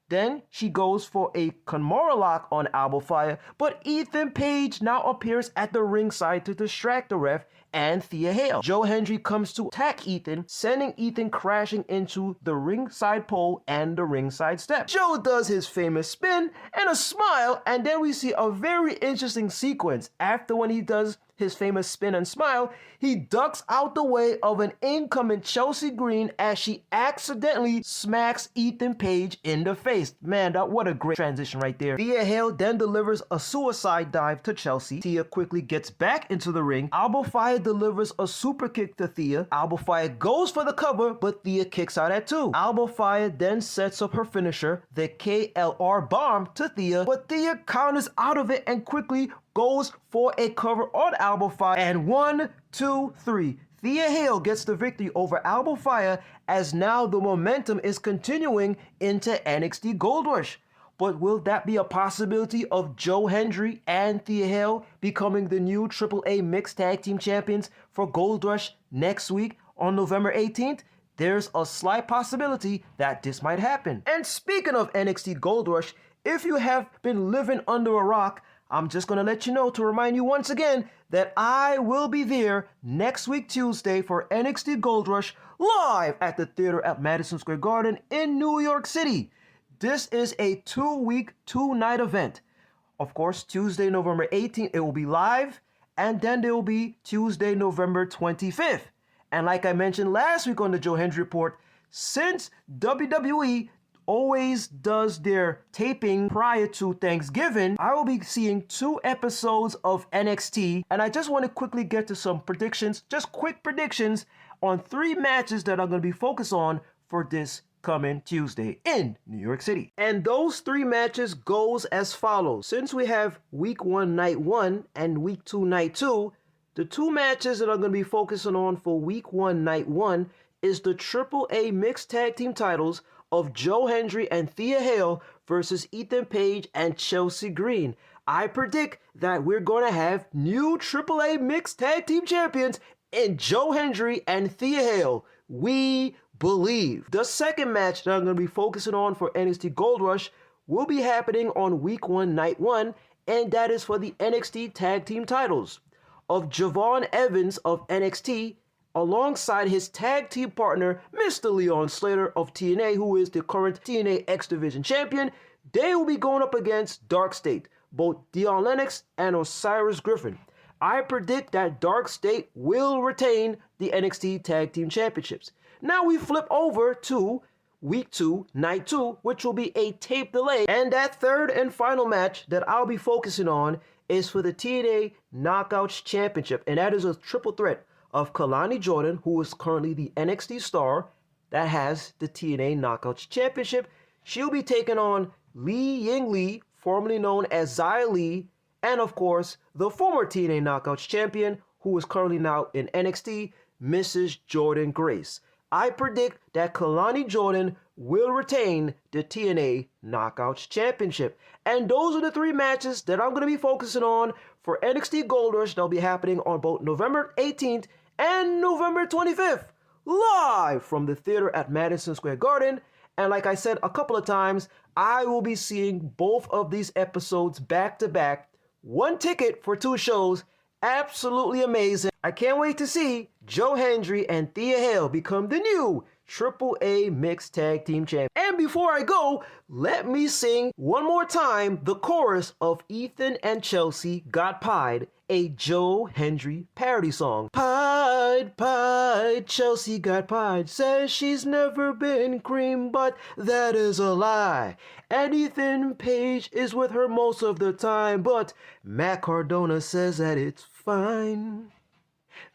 Then she goes for a Kimura lock on Alba Fire, but Ethan Page now appears at the ringside to distract the ref and Thea Hale. Joe Hendry comes to attack Ethan, sending Ethan crashing into the ringside pole and the ringside step. Joe does his famous spin and a smile, and then we see a very interesting sequence. After when he does his famous spin and smile, he ducks out the way of an incoming Chelsea Green as she accidentally smacks Ethan Page in the face. Man, what a great transition right there. Thea Hale then delivers a suicide dive to Chelsea. Thea quickly gets back into the ring. Alba Fire delivers a super kick to Thea. Alba Fire goes for the cover, but Thea kicks out at 2. Alba Fire then sets up her finisher, the KLR bomb, to Thea, but Thea counters out of it and quickly goes for a cover on Alba Fire, and 1, 2, 3. Thea Hale gets the victory over Alba Fire as now the momentum is continuing into NXT Gold Rush. But will that be a possibility of Joe Hendry and Thea Hale becoming the new AAA Mixed Tag Team Champions for Gold Rush next week on November 18th? There's a slight possibility that this might happen. And speaking of NXT Gold Rush, if you have been living under a rock, I'm just going to let you know to remind you once again that I will be there next week Tuesday for NXT Gold Rush live at the theater at Madison Square Garden in New York City. This is a 2-week, 2-night event. Of course, Tuesday, November 18th, it will be live, and then there will be Tuesday, November 25th. And like I mentioned last week on the Joe Hendry Report, since WWE always does their taping prior to Thanksgiving, I will be seeing 2 episodes of NXT, and I just want to quickly get to some predictions, just quick predictions on 3 matches that I'm going to be focused on for this coming Tuesday in New York City. And those 3 matches goes as follows. Since we have week 1 night 1 and week 2 night 2, the 2 matches that I'm going to be focusing on for week 1 night 1 is the AAA Mixed Tag Team titles of Joe Hendry and Thea Hale versus Ethan Page and Chelsea Green. I predict that we're going to have new AAA Mixed Tag Team Champions in Joe Hendry and Thea Hale. We believe. The second match that I'm going to be focusing on for NXT Gold Rush will be happening on week 1 night 1, and that is for the NXT Tag Team titles of Javon Evans of NXT alongside his tag team partner, Mr. Leon Slater of TNA, who is the current TNA X Division champion. They will be going up against Dark State, both Dion Lennox and Osiris Griffin. I predict that Dark State will retain the NXT Tag Team Championships. Now we flip over to week 2, night 2, which will be a tape delay. And that third and final match that I'll be focusing on is for the TNA Knockouts Championship, and that is a triple threat of Kalani Jordan, who is currently the NXT star that has the TNA Knockouts Championship. She'll be taking on Li Ying Lee, formerly known as Xia Li, and of course, the former TNA Knockouts champion, who is currently now in NXT, Mrs. Jordan Grace. I predict that Kalani Jordan will retain the TNA Knockouts Championship. And those are the 3 matches that I'm going to be focusing on for NXT Gold Rush. They'll be happening on both November 18th and November 25th, live from the theater at Madison Square Garden. And like I said a couple of times, I will be seeing both of these episodes back to back. 1 ticket for 2 shows. Absolutely amazing. I can't wait to see Joe Hendry and Thea Hale become the new AAA Mixed Tag Team Champion. And before I go, let me sing one more time the chorus of Ethan and Chelsea Got Pied, a Joe Hendry parody song. Pied, pied, Chelsea got pied, says she's never been cream, but that is a lie. And Ethan Page is with her most of the time, but Matt Cardona says that it's fine.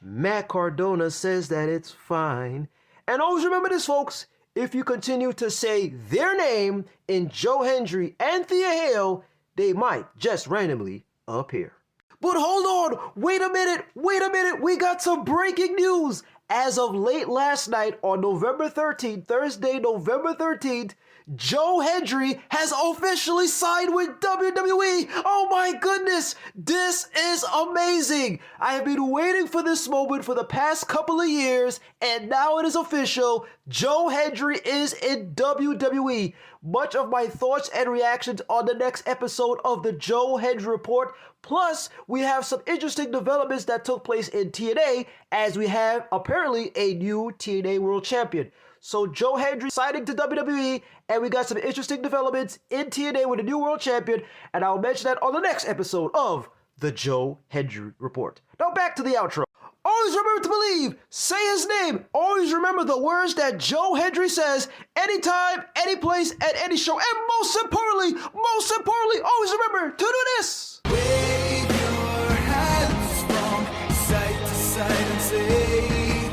Matt Cardona says that it's fine. And always remember this, folks. If you continue to say their name in Joe Hendry and Thea Hale, they might just randomly appear. But hold on, wait a minute, we got some breaking news. As of late last night on November 13th, Thursday, November 13th, Joe Hendry has officially signed with WWE. Oh my goodness, this is amazing. I have been waiting for this moment for the past couple of years, and now it is official. Joe Hendry is in WWE. Much of my thoughts and reactions on the next episode of the Joe Hendry Report. Plus, we have some interesting developments that took place in TNA, as we have apparently a new TNA World Champion. So Joe Hendry signing to WWE, and we got some interesting developments in TNA with a new world champion, and I'll mention that on the next episode of the Joe Hendry Report. Now back to the outro. Always remember to believe, say his name, always remember the words that Joe Hendry says, anytime, any place, at any show, and most importantly, always remember to do this. Wave your hands from side to side and say,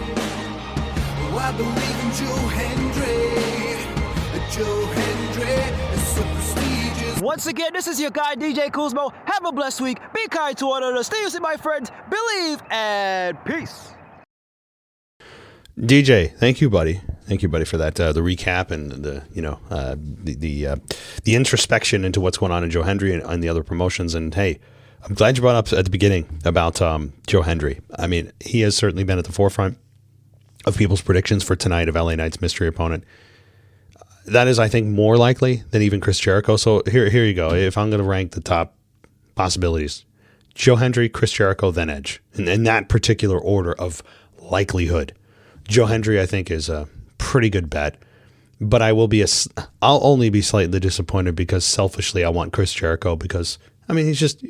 oh, I believe in Joe Hendry. Joe Hendry is so prestigious. Once again, this is your guy, DJ Kuzmo. Have a blessed week. Be kind to one another. Stay safe, my friends. Believe and peace. DJ, thank you, buddy. Thank you, buddy, for that. The recap and the introspection into what's going on in Joe Hendry and the other promotions. And hey, I'm glad you brought up at the beginning about Joe Hendry. I mean, he has certainly been at the forefront of people's predictions for tonight of LA Knight's mystery opponent. That is, I think, more likely than even Chris Jericho. So here you go. If I'm going to rank the top possibilities, Joe Hendry, Chris Jericho, then Edge, in that particular order of likelihood. Joe Hendry, I think, is a pretty good bet, but I'll only be slightly disappointed because selfishly I want Chris Jericho because, I mean, he's just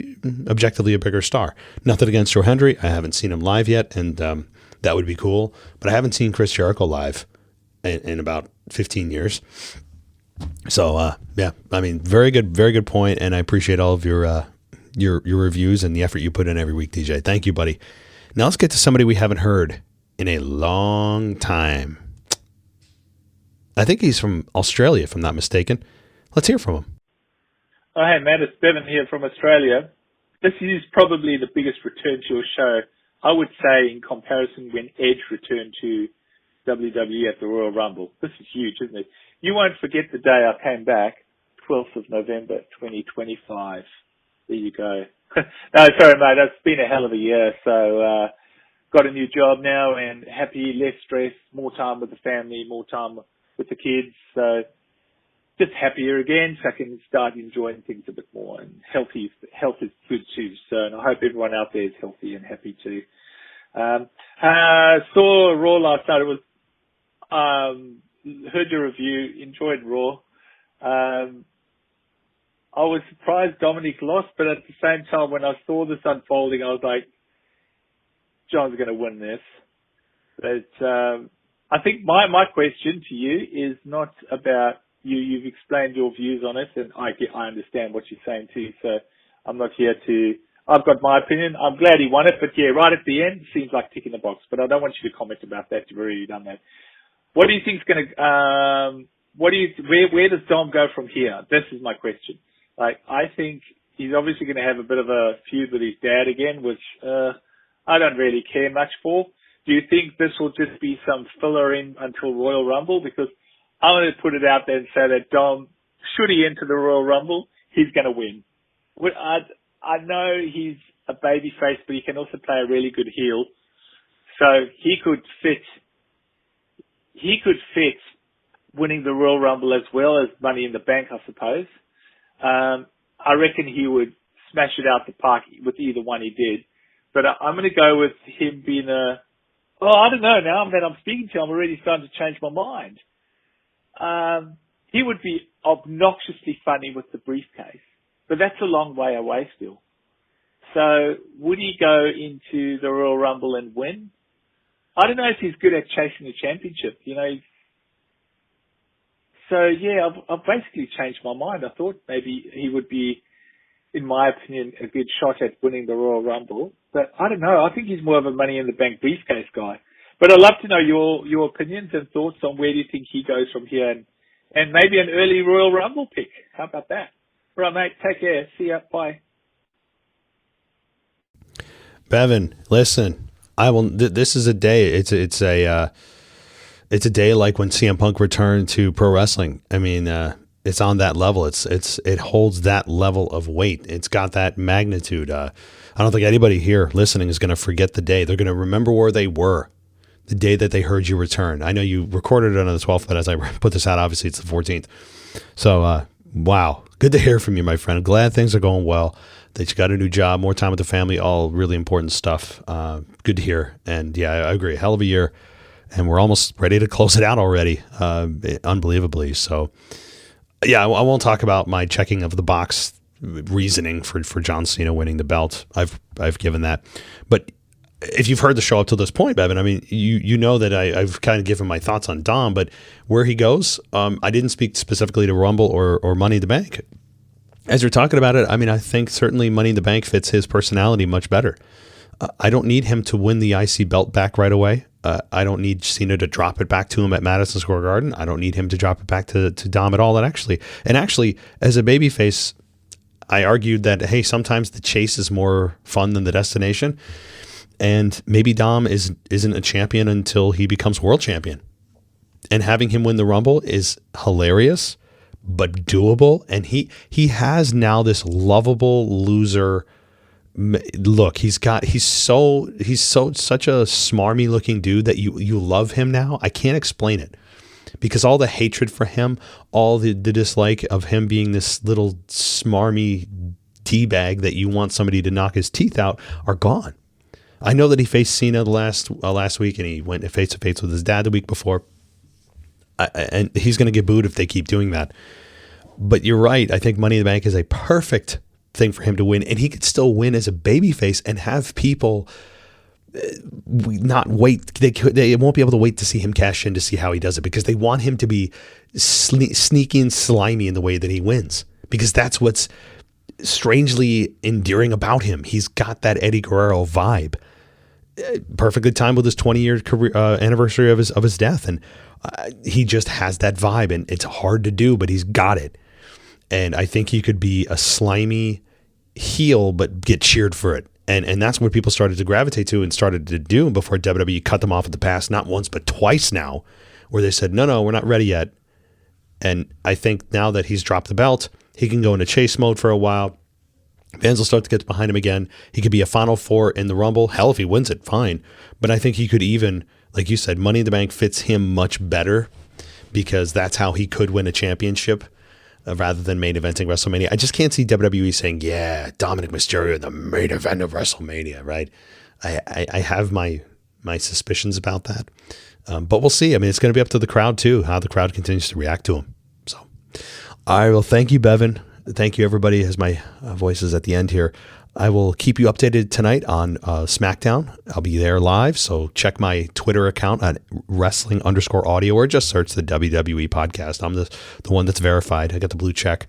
objectively a bigger star. Nothing against Joe Hendry. I haven't seen him live yet, and that would be cool, but I haven't seen Chris Jericho live in about 15 years. So, yeah, I mean, very good point, and I appreciate all of your reviews and the effort you put in every week, DJ. Thank you, buddy. Now let's get to somebody we haven't heard in a long time. I think he's from Australia, if I'm not mistaken. Let's hear from him. Oh, hey, man, it's Bevan here from Australia. This is probably the biggest return to your show, I would say, in comparison when Edge returned to WWE at the Royal Rumble. This is huge, isn't it? You won't forget the day I came back, 12th of November, 2025. There you go. No, sorry, mate. It's been a hell of a year. So, got a new job now and happy, less stress, more time with the family, more time with the kids. So, just happier again, so I can start enjoying things a bit more. And health is good too. So, and I hope everyone out there is healthy and happy too. Saw Raw last night. It was, heard your review, enjoyed Raw. I was surprised Dominic lost, but at the same time, when I saw this unfolding, I was like, John's going to win this. But I think my question to you is not about you. You've explained your views on it, and I understand what you're saying too. So I'm not here to. I've got my opinion. I'm glad he won it, but yeah, right at the end, seems like ticking the box. But I don't want you to comment about that. You've already done that. What do you think's going to? Where does Dom go from here? This is my question. Like, I think he's obviously going to have a bit of a feud with his dad again, which I don't really care much for. Do you think this will just be some filler in until Royal Rumble? Because I'm going to put it out there and say that Dom, should he enter the Royal Rumble, he's going to win. I know he's a babyface, but he can also play a really good heel. So he could fit winning the Royal Rumble as well as Money in the Bank, I suppose. I reckon he would smash it out the park with either one he did. But I'm going to go with him being I don't know now that I'm speaking to him, I'm already starting to change my mind. He would be obnoxiously funny with the briefcase, but that's a long way away still. So would he go into the Royal Rumble and win? I don't know if he's good at chasing the championship, you know. So yeah, I've basically changed my mind. I thought maybe he would be, in my opinion, a good shot at winning the Royal Rumble. But I don't know. I think he's more of a Money in the Bank briefcase guy. But I'd love to know your opinions and thoughts on where do you think he goes from here, and maybe an early Royal Rumble pick. How about that? All right, mate. Take care. See ya. Bye. Bevan, listen. I will. This is a day. It's it's a day like when CM Punk returned to pro wrestling. I mean, it's on that level. It holds that level of weight. It's got that magnitude. I don't think anybody here listening is going to forget the day. They're going to remember where they were the day that they heard you return. I know you recorded it on the 12th, but as I put this out, obviously it's the 14th. So, wow. Good to hear from you, my friend. Glad things are going well, that you got a new job, more time with the family, all really important stuff. Good to hear. And yeah, I agree. Hell of a year. And we're almost ready to close it out already, unbelievably. So, yeah, I won't talk about my checking of the box reasoning for John Cena winning the belt. I've given that. But if you've heard the show up to this point, Bevan, I mean, you know that I've kind of given my thoughts on Dom, but where he goes, I didn't speak specifically to Rumble or Money in the Bank. As you're talking about it, I mean, I think certainly Money in the Bank fits his personality much better. I don't need him to win the IC belt back right away. I don't need Cena to drop it back to him at Madison Square Garden. I don't need him to drop it back to Dom at all. And actually, as a babyface, I argued that, hey, sometimes the chase is more fun than the destination. And maybe Dom isn't a champion until he becomes world champion. And having him win the Rumble is hilarious, but doable. And he has now this lovable loser look. He's such a smarmy looking dude that you love him now. I can't explain it, because all the hatred for him, all the dislike of him being this little smarmy teabag that you want somebody to knock his teeth out are gone. I know that he faced Cena last week, and he went face to face with his dad the week before. And he's going to get booed if they keep doing that. But you're right. I think Money in the Bank is a perfect thing for him to win, and he could still win as a babyface and have people not wait. They won't be able to wait to see him cash in to see how he does it, because they want him to be sneaky and slimy in the way that he wins, because that's what's strangely endearing about him. He's got that Eddie Guerrero vibe. Perfectly timed with his 20-year career anniversary of his death, and he just has that vibe, and it's hard to do, but he's got it. And I think he could be a slimy heel, but get cheered for it. And that's what people started to gravitate to and started to do before WWE cut them off at the pass, not once, but twice now, where they said, no, we're not ready yet. And I think now that he's dropped the belt, he can go into chase mode for a while. Fans will start to get behind him again. He could be a Final Four in the Rumble. Hell, if he wins it, fine. But I think he could even, like you said, Money in the Bank fits him much better, because that's how he could win a championship rather than main eventing WrestleMania. I just can't see WWE saying, yeah, Dominic Mysterio in the main event of WrestleMania, right? I have my suspicions about that. But we'll see. I mean, it's going to be up to the crowd, too, how the crowd continues to react to him. So, I will thank you, Bevan. Thank you, everybody, as my voice is at the end here. I will keep you updated tonight on SmackDown. I'll be there live, so check my Twitter account at wrestling_audio, or just search the WWE podcast. I'm the one that's verified. I got the blue check.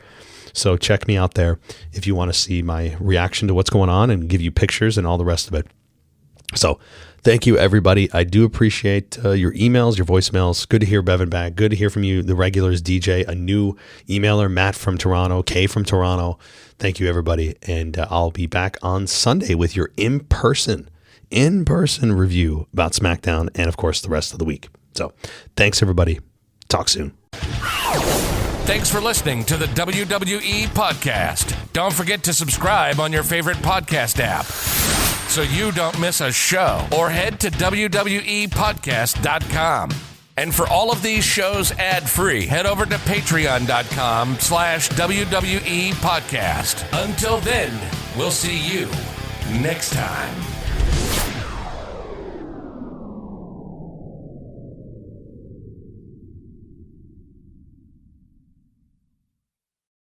So check me out there if you want to see my reaction to what's going on and give you pictures and all the rest of it. So thank you, everybody. I do appreciate your emails, your voicemails. Good to hear Bevan back. Good to hear from you, the regulars, DJ, a new emailer, Matt from Toronto, Kay from Toronto. Thank you, everybody. And I'll be back on Sunday with your in-person review about SmackDown and, of course, the rest of the week. So thanks, everybody. Talk soon. Thanks for listening to the WWE Podcast. Don't forget to subscribe on your favorite podcast app so you don't miss a show, or head to WWEpodcast.com. And for all of these shows ad-free, head over to patreon.com/WWE Podcast. Until then, we'll see you next time.